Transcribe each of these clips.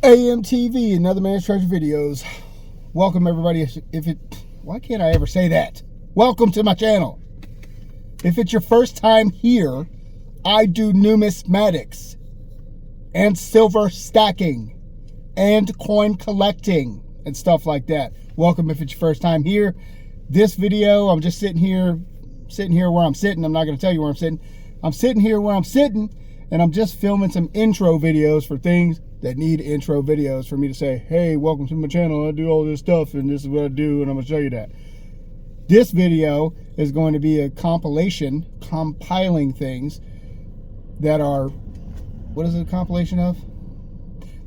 A.M.T.V, another man's treasure videos. Welcome everybody. Why can't I ever say that? Welcome to my channel. If it's your first time here, I do numismatics and silver stacking and coin collecting and stuff like that. Welcome if it's your first time here. This video, I'm just sitting here where I'm sitting. I'm not going to tell you where I'm sitting. I'm sitting here where I'm sitting, and I'm just filming some intro videos for things that need intro videos for me to say, hey, welcome to my channel. I do all this stuff, and this is what I do, and I'm going to show you that. This video is going to be a compilation, compiling things that are, what is it a compilation of?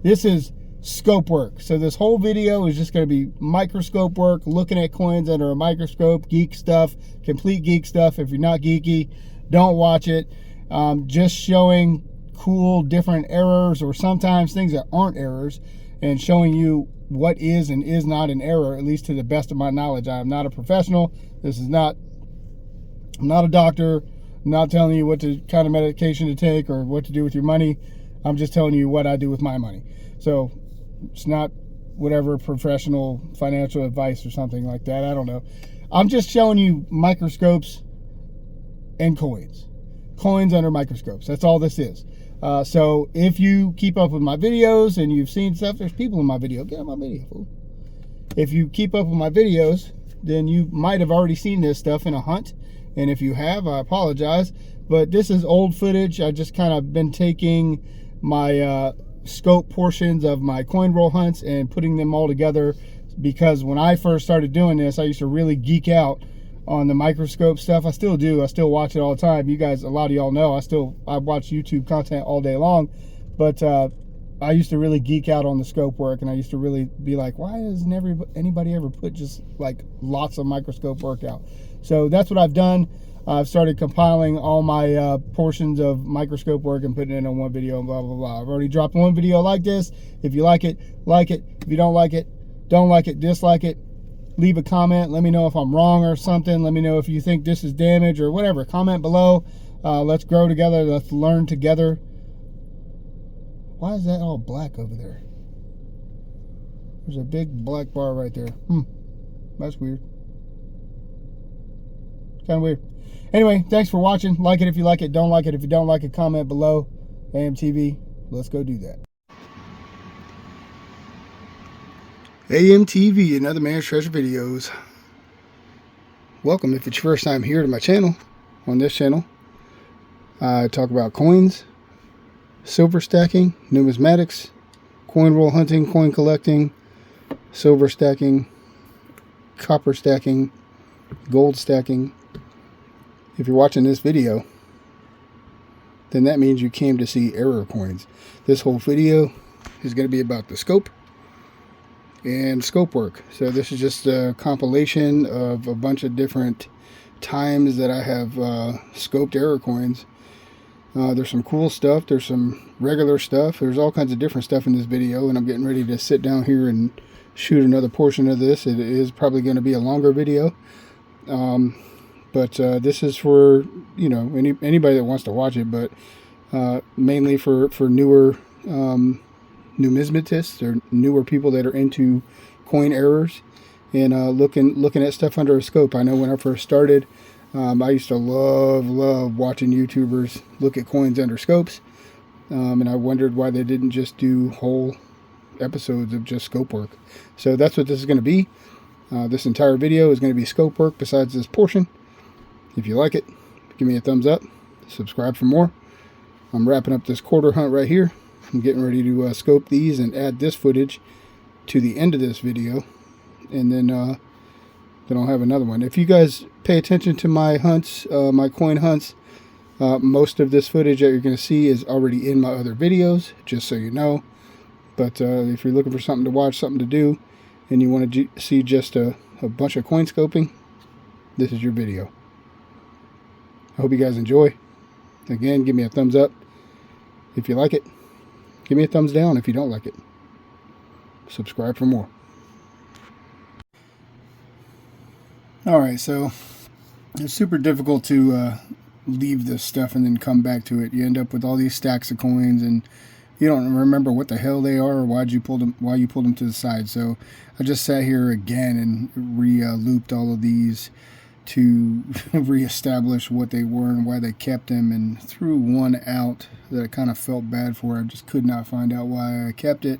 This is scope work. So this whole video is just going to be microscope work, looking at coins under a microscope, geek stuff, complete geek stuff. If you're not geeky, don't watch it. Just showing cool different errors, or sometimes things that aren't errors, and showing you what is and is not an error, at least to the best of my knowledge. I am not a professional. I'm not a doctor. I'm not telling you what kind of medication to take or what to do with your money. I'm just telling you what I do with my money. So it's not whatever professional financial advice or something like that. I don't know. I'm just showing you microscopes and coins under microscopes. That's all this is. So if you keep up with my videos and you've seen stuff, there's people in my video. Get on my video, fool. If you keep up with my videos, then you might have already seen this stuff in a hunt. And if you have, I apologize. But this is old footage. I just kind of been taking my scope portions of my coin roll hunts and putting them all together, because when I first started doing this, I used to really geek out on the microscope stuff. I still do. I still watch it all the time. You guys, a lot of y'all know I watch YouTube content all day long, but I used to really geek out on the scope work, and I used to really be like, why doesn't anybody ever put just like lots of microscope work out? So that's what I've done. I've started compiling all my portions of microscope work and putting it in one video and blah, blah, blah. I've already dropped one video like this. If you like it, like it. If you don't like it, don't like it, dislike it. Leave a comment. Let me know if I'm wrong or something. Let me know if you think this is damage or whatever. Comment below. Let's grow together. Let's learn together. Why is that all black over there? There's a big black bar right there. That's weird. Kind of weird. Anyway, thanks for watching. Like it if you like it. Don't like it if you don't like it. Comment below. A.M.T.V. Let's go do that. A.M.T.V, another man's treasure videos. Welcome if it's your first time here to my channel. On this channel, I talk about coins, silver stacking, numismatics, coin roll hunting, coin collecting, silver stacking, copper stacking, gold stacking. If you're watching this video, then that means you came to see error coins. This whole video is going to be about the scope and scope work. So this is just a compilation of a bunch of different times that I have scoped error coins. There's some cool stuff, there's some regular stuff, there's all kinds of different stuff in this video, and I'm getting ready to sit down here and shoot another portion of this. It is probably going to be a longer video, but this is for, you know, anybody that wants to watch it, but mainly for newer numismatists or newer people that are into coin errors and looking at stuff under a scope. I know when I first started, I used to love watching YouTubers look at coins under scopes, and I wondered why they didn't just do whole episodes of just scope work. So that's what this is going to be. This entire video is going to be scope work besides this portion. If you like it, give me a thumbs up, subscribe for more. I'm wrapping up this quarter hunt right here. I'm getting ready to scope these and add this footage to the end of this video, and then I'll have another one. If you guys pay attention to my hunts, my coin hunts, most of this footage that you're going to see is already in my other videos, just so you know. But if you're looking for something to watch, something to do, and you want to see just a bunch of coin scoping, this is your video. I hope you guys enjoy. Again, give me a thumbs up if you like it. Give me a thumbs down if you don't like it. Subscribe for more. Alright, so it's super difficult to leave this stuff and then come back to it. You end up with all these stacks of coins, and you don't remember what the hell they are or why you pulled them to the side. So I just sat here again and looped all of these to reestablish what they were and why they kept them, and threw one out that I kind of felt bad for. I just could not find out why I kept it,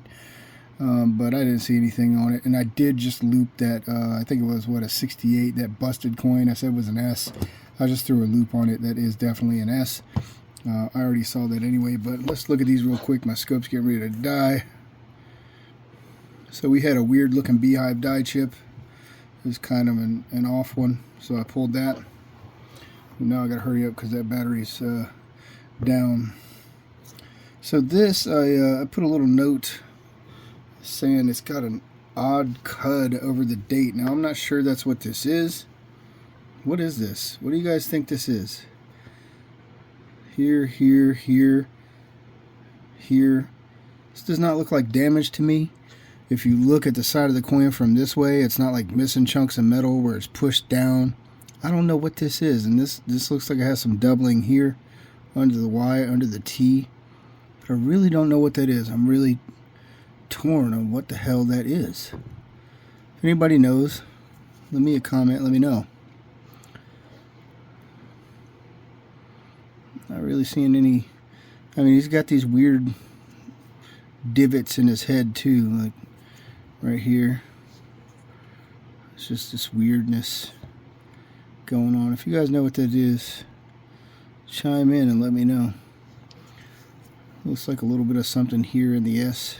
but I didn't see anything on it. And I did just loop that, I think it was, what, a 68, that busted coin I said was an S. I just threw a loop on it that is definitely an S. I already saw that anyway, but let's look at these real quick. My scope's getting ready to die. So we had a weird looking beehive die chip. It was kind of an off one, so I pulled that. Now I gotta hurry up because that battery's down. So this, I put a little note saying it's got an odd cud over the date. Now I'm not sure that's what this is. What is this? What do you guys think this is? Here, here, here, here. This does not look like damage to me. If you look at the side of the coin from this way, it's not like missing chunks of metal where it's pushed down. I don't know what this is. And this looks like it has some doubling here under the Y, under the T. But I really don't know what that is. I'm really torn on what the hell that is. If anybody knows, leave me a comment, let me know. Not really seeing any. I mean, he's got these weird divots in his head too, like right here. It's just this weirdness going on. If you guys know what that is, chime in and let me know. Looks like a little bit of something here in the S.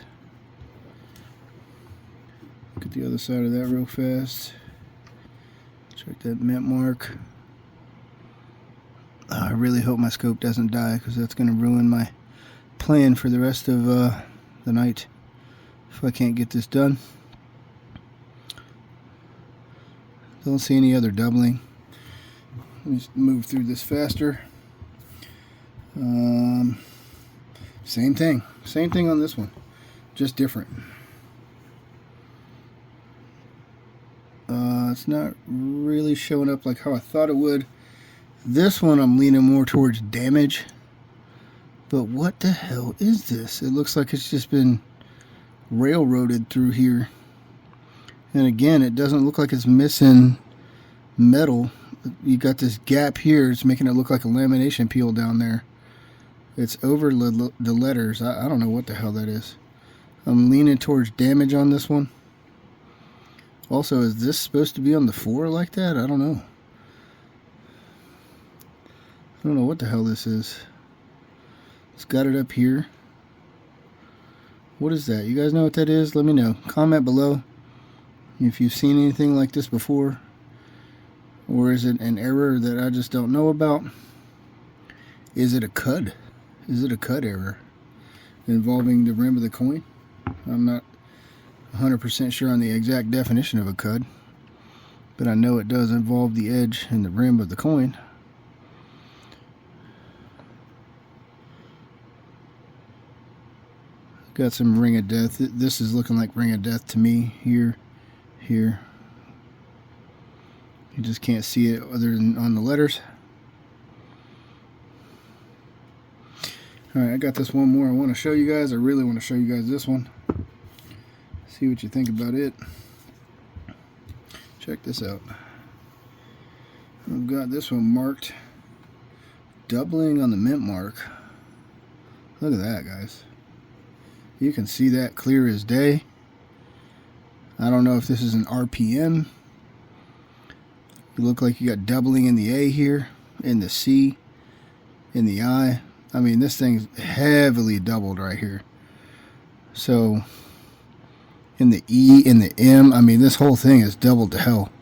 Look at the other side of that real fast. Check that mint mark. I really hope my scope doesn't die, because that's going to ruin my plan for the rest of the night if I can't get this done. Don't see any other doubling. Let me just move through this faster. Same thing on this one, just different. It's not really showing up like how I thought it would. This one I'm leaning more towards damage. But what the hell is this? It looks like it's just been railroaded through here. And again, it doesn't look like it's missing metal. You got this gap here. It's making it look like a lamination peel down there. It's over the letters. I don't know what the hell that is. I'm leaning towards damage on this one. Also, is this supposed to be on the 4 like that? I don't know. I don't know what the hell this is. It's got it up here. What is that? You guys know what that is? Let me know. Comment below if you've seen anything like this before. Or is it an error that I just don't know about? Is it a cud? Is it a cud error involving the rim of the coin? I'm not 100% sure on the exact definition of a cud, but I know it does involve the edge and the rim of the coin. Got some ring of death. This is looking like ring of death to me here. You just can't see it other than on the letters. Alright, I got this one more I want to show you guys. I really want to show you guys this one. See what you think about it. Check this out. I've got this one marked doubling on the mint mark. Look at that, guys. You can see that clear as day. I don't know if this is an RPM. You look like you got doubling in the A here, in the C, in the I. I mean, this thing's heavily doubled right here. So, in the E, in the M, I mean, this whole thing is doubled to hell.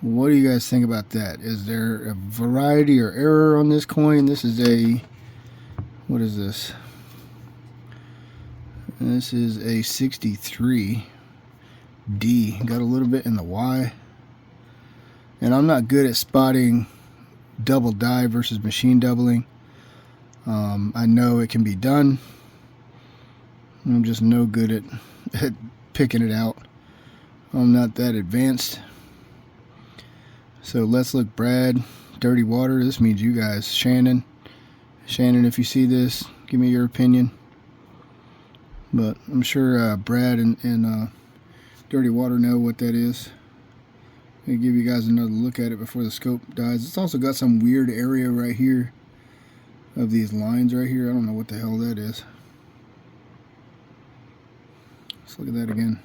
What do you guys think about that? Is there a variety or error on this coin? This is a, what is this? This is a 63D. Got a little bit in the Y. And I'm not good at spotting double die versus machine doubling. I know it can be done. I'm just no good at picking it out. I'm not that advanced. So let's look, Brad, Dirty Water. This means you guys. Shannon, if you see this, give me your opinion. but I'm sure Brad and Dirty Water know what that is. I'll give you guys another look at it before the scope dies. It's also got some weird area right here of these lines right here. I don't know what the hell that is. Let's look at that again.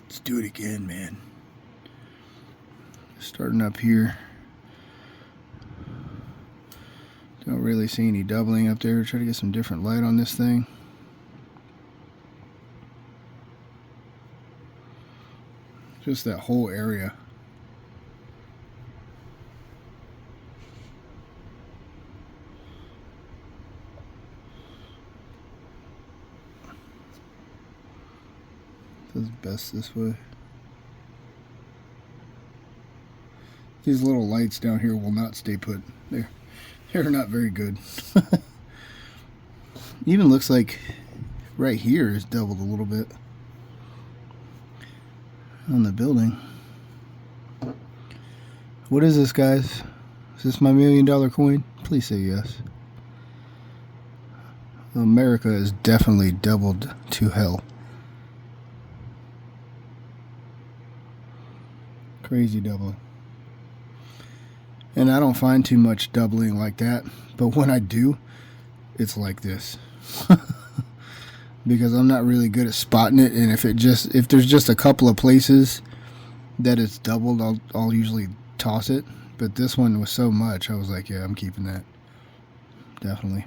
Let's do it again, man. Starting up here. Don't really see any doubling up there. Try to get some different light on this thing. Just that whole area. Does best this way. These little lights down here will not stay put. They're not very good. Even looks like right here is doubled a little bit on the building. What is this, guys? Is this my $1 million coin? Please say yes. America is definitely doubled to hell. Crazy doubling. And I don't find too much doubling like that, but when I do, it's like this. Because I'm not really good at spotting it, and if there's just a couple of places that it's doubled, I'll usually toss it. But this one was so much, I was like, yeah, I'm keeping that. Definitely.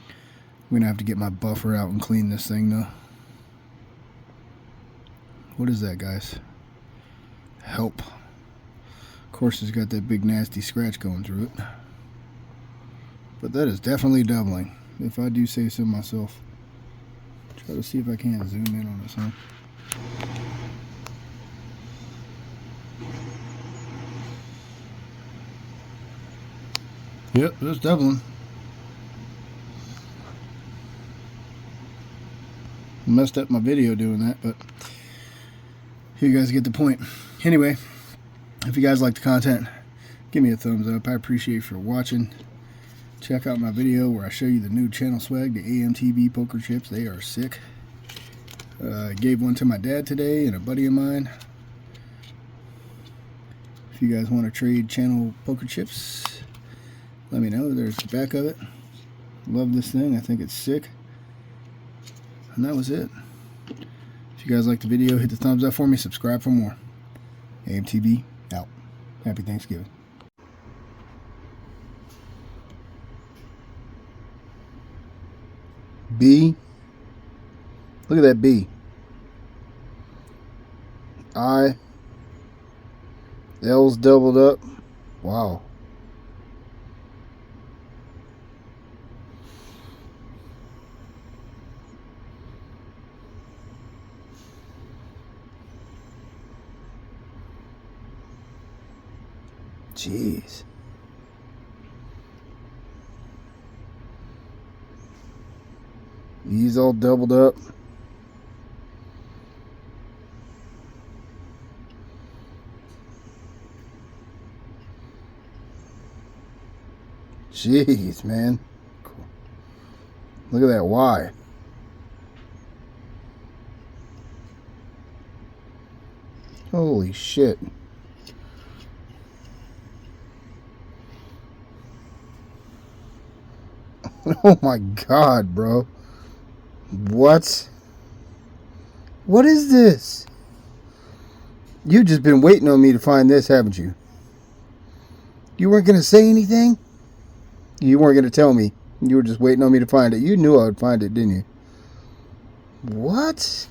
I'm gonna have to get my buffer out and clean this thing though. What is that, guys? Help. Of course, it's got that big nasty scratch going through it. But that is definitely doubling, if I do say so myself. Try to see if I can't zoom in on this one. Yep, it's doubling. Messed up my video doing that, but you guys get the point. Anyway, if you guys like the content, give me a thumbs up. I appreciate you for watching. Check out my video where I show you the new channel swag, the A.M.T.V poker chips. They are sick. I gave one to my dad today and a buddy of mine. If you guys want to trade channel poker chips, let me know. There's the back of it. Love this thing. I think it's sick. And that was it. If you guys like the video, hit the thumbs up for me. Subscribe for more. A.M.T.V out. Happy Thanksgiving. B. Look at that B. I. L's doubled up. Wow. Jeez. These all doubled up. Jeez, man. Cool. Look at that Y. Holy shit. Oh my God, bro. What? What is this? You've just been waiting on me to find this, haven't you? You weren't going to say anything? You weren't going to tell me. You were just waiting on me to find it. You knew I would find it, didn't you? What?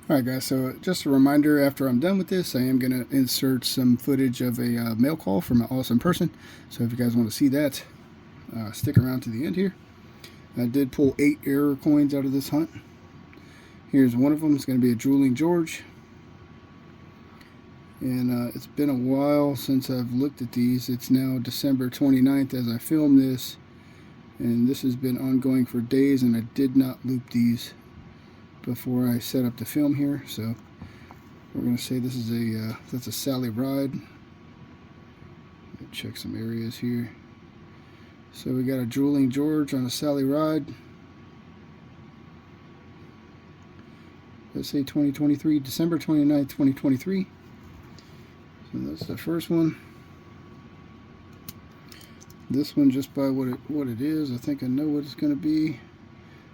Alright guys, so just a reminder, after I'm done with this, I am going to insert some footage of a mail call from an awesome person. So if you guys want to see that, stick around to the end here. I did pull 8 error coins out of this hunt. Here's one of them. It's going to be a Drooling George. And it's been a while since I've looked at these. It's now December 29th as I film this. And this has been ongoing for days, and I did not loop these before I set up the film here. So we're going to say this is that's a Sally Ride. Check some areas here. So we got a drooling George on a Sally ride. Let's say 2023, December 29th, 2023. So that's the first one. This one, just by what it is, I think I know what it's going to be.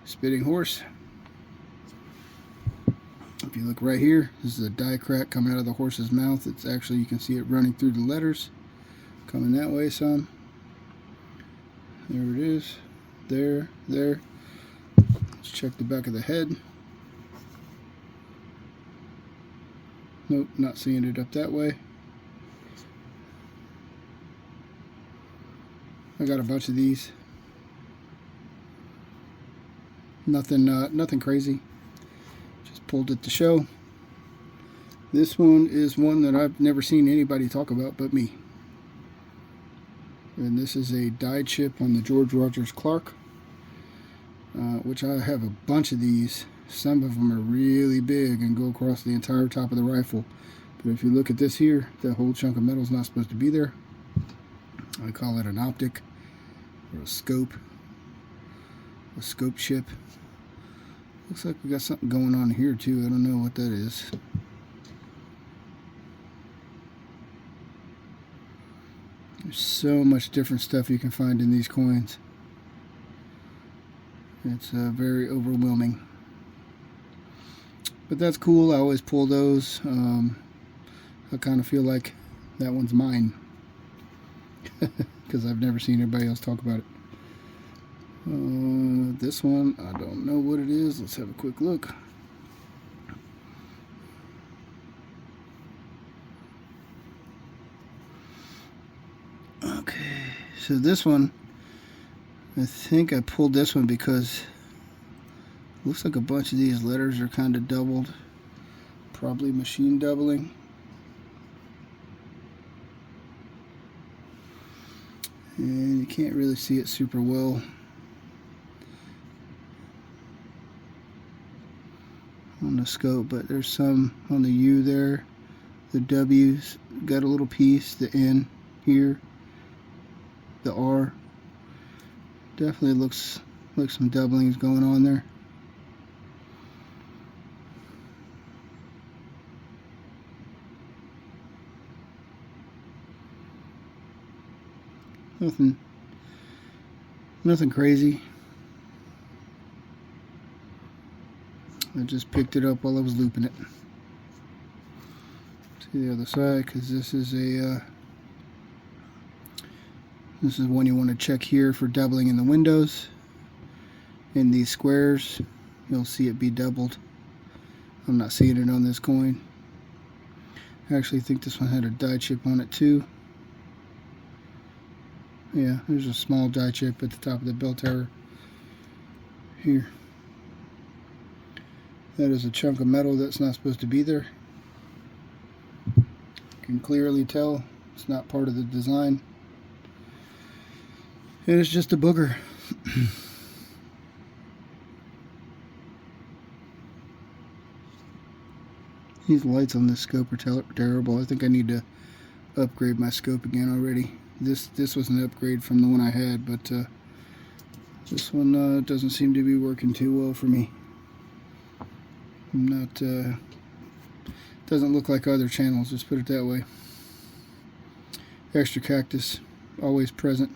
Spitting horse. If you look right here, this is a die crack coming out of the horse's mouth. It's actually, you can see it running through the letters, coming that way some. There it is. There. Let's check the back of the head. Nope, not seeing it up that way. I got a bunch of these. Nothing crazy. Just pulled it to show. This one is one that I've never seen anybody talk about but me. And this is a die chip on the George Rogers Clark, which I have a bunch of these. Some of them are really big and go across the entire top of the rifle. But if you look at this here, that whole chunk of metal is not supposed to be there. I call it an optic or a scope chip. Looks like we got something going on here too. I don't know what that is. There's so much different stuff you can find in these coins. It's very overwhelming. But that's cool. I always pull those. I kind of feel like that one's mine. Because I've never seen anybody else talk about it. This one, I don't know what it is. Let's have a quick look. Okay, so this one, I think I pulled this one because it looks like a bunch of these letters are kind of doubled. Probably machine doubling. And you can't really see it super well on the scope, but there's some on the U there. The W's got a little piece, the N here, the R. Definitely looks like some doublings going on there. Nothing crazy. I just picked it up while I was looping it. See the other side, because this is one you want to check here for doubling in the windows. In these squares, you'll see it be doubled. I'm not seeing it on this coin. I actually think this one had a die chip on it too. Yeah, there's a small die chip at the top of the bell tower here. That is a chunk of metal that's not supposed to be there. You can clearly tell it's not part of the design. And it's just a booger. These lights on this scope are terrible. I think I need to upgrade my scope again already. This was an upgrade from the one I had, but this one doesn't seem to be working too well for me. I'm not, doesn't look like other channels, let's put it that way. Extra cactus, always present.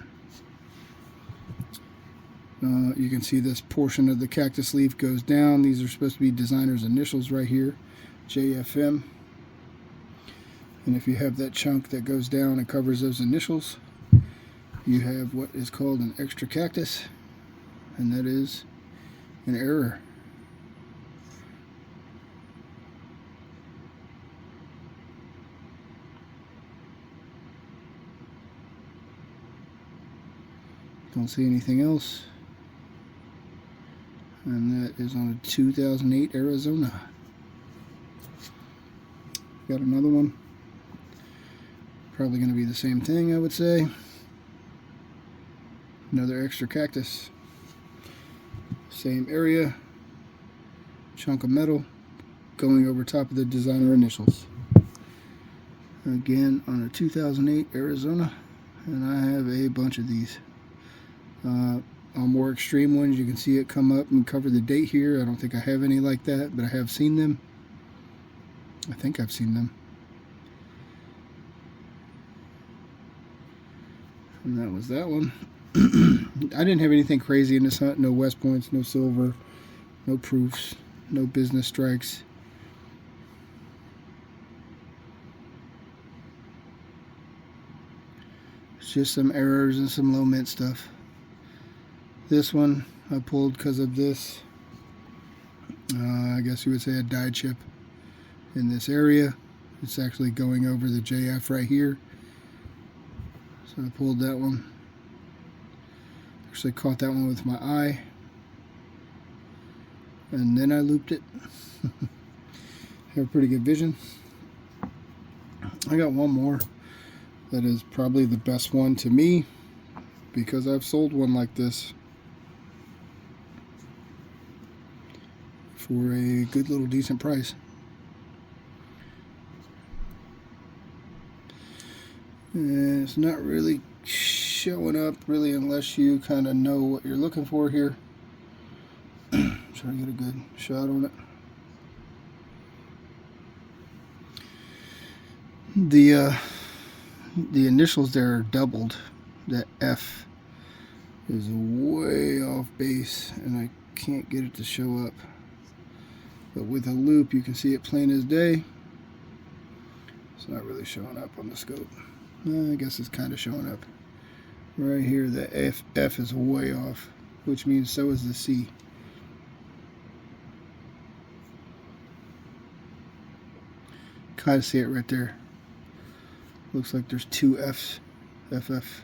You can see this portion of the cactus leaf goes down. These are supposed to be designer's initials right here, JFM. And if you have that chunk that goes down and covers those initials, you have what is called an extra cactus, and that is an error. Don't see anything else. And that is on a 2008 Arizona. Got another one. Probably going to be the same thing, I would say. Another extra cactus. Same area. Chunk of metal going over top of the designer initials. Again on a 2008 Arizona. And I have a bunch of these. On more extreme ones, you can see it come up and cover the date here. I don't think I have any like that, but I have seen them. I think I've seen them. And that was that one. I didn't have anything crazy in this hunt. No West Points, no silver, no proofs, no business strikes. It's just some errors and some low mint stuff. This one I pulled because of this, I guess you would say a die chip in this area. It's actually going over the JF right here. So I pulled that one. Actually caught that one with my eye. And then I looped it. Have pretty good vision. I got one more that is probably the best one to me because I've sold one like this for a good little decent price. And it's not really showing up really unless you kind of know what you're looking for here. Try to get a good shot on it. The initials there are doubled. That F is way off base and I can't get it to show up. But with a loop you can see it plain as day. It's not really showing up on the scope. I guess it's kind of showing up. Right here the F is way off, which means so is the C. Kind of see it right there. Looks like there's two F's. FF.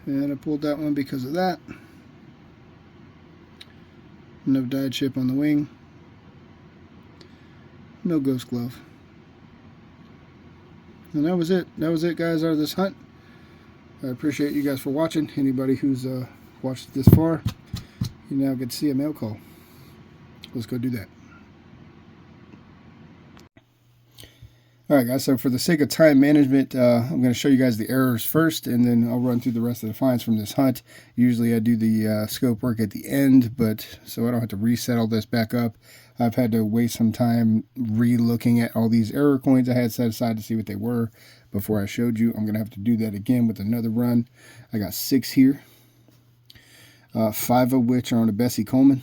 And I pulled that one because of that. No die chip on the wing. No ghost glove. And that was it. That was it, guys, out of this hunt. I appreciate you guys for watching. Anybody who's watched this far, you now get to see a mail call. Let's go do that. Alright guys, so for the sake of time management, I'm going to show you guys the errors first, and then I'll run through the rest of the finds from this hunt. Usually I do the scope work at the end, but so I don't have to reset all this back up. I've had to waste some time re-looking at all these error coins I had set aside to see what they were before I showed you. I'm going to have to do that again with another run. I got 6 here, 5 of which are on a Bessie Coleman.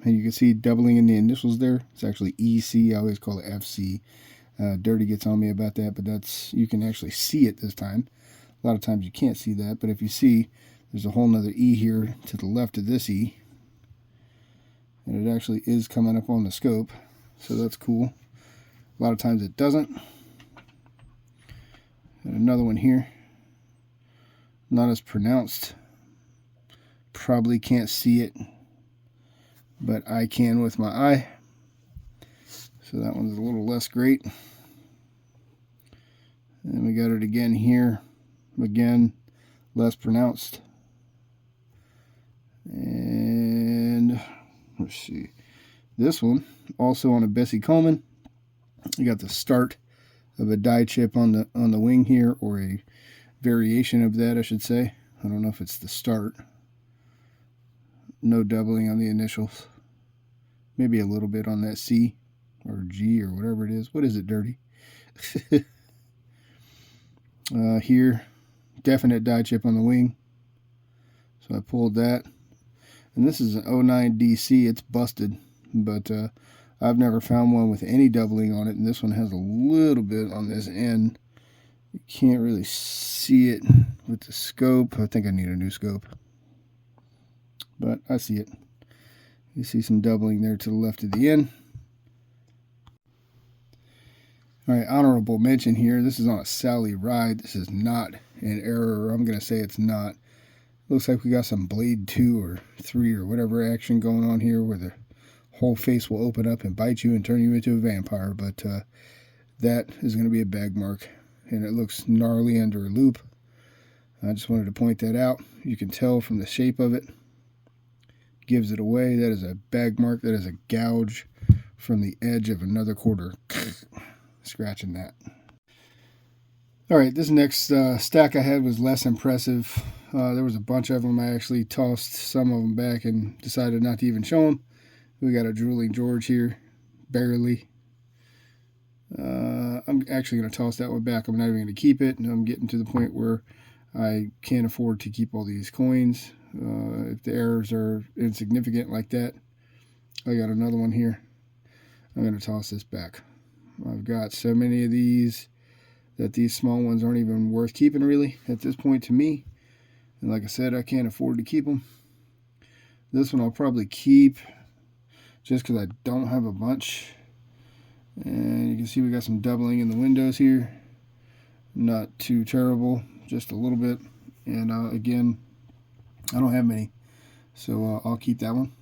And you can see doubling in the initials there. It's actually EC. I always call it FC. Dirty gets on me about that, but that's, you can actually see it this time. A lot of times you can't see that, but if you see, there's a whole nother E here to the left of this E. And it actually is coming up on the scope, so that's cool. A lot of times it doesn't. And another one here. Not as pronounced. Probably can't see it, but I can with my eye. So that one's a little less great. And we got it again here. Again, less pronounced. And let's see. This one, also on a Bessie Coleman. You got the start of a die chip on the wing here, or a variation of that, I should say. I don't know if it's the start. No doubling on the initials. Maybe a little bit on that C or G or whatever it is. What is it, Dirty? Here, definite die chip on the wing. So I pulled that. And this is an 09 DC. It's busted, but I've never found one with any doubling on it. And this one has a little bit on this end. You can't really see it with the scope. I think I need a new scope, but I see it. You see some doubling there to the left of the end. Alright, honorable mention here. This is on a Sally ride. This is not an error. I'm going to say it's not. Looks like we got some blade 2 or 3 or whatever action going on here where the whole face will open up and bite you and turn you into a vampire. But that is going to be a bag mark. And it looks gnarly under a loop. I just wanted to point that out. You can tell from the shape of it. Gives it away. That is a bag mark. That is a gouge from the edge of another quarter. Scratching that. All right, this next stack I had was less impressive. There was a bunch of them. I actually tossed some of them back and decided not to even show them. We got a drooling George here, barely. I'm actually going to toss that one back. I'm not even going to keep it. And I'm getting to the point where I can't afford to keep all these coins. If the errors are insignificant like that. I got another one here. I'm going to toss this back. I've got so many of these that these small ones aren't even worth keeping really at this point to me. And like I said, I can't afford to keep them. This one I'll probably keep just because I don't have a bunch. And you can see we got some doubling in the windows here. Not too terrible, just a little bit. And again, I don't have many, so I'll keep that one.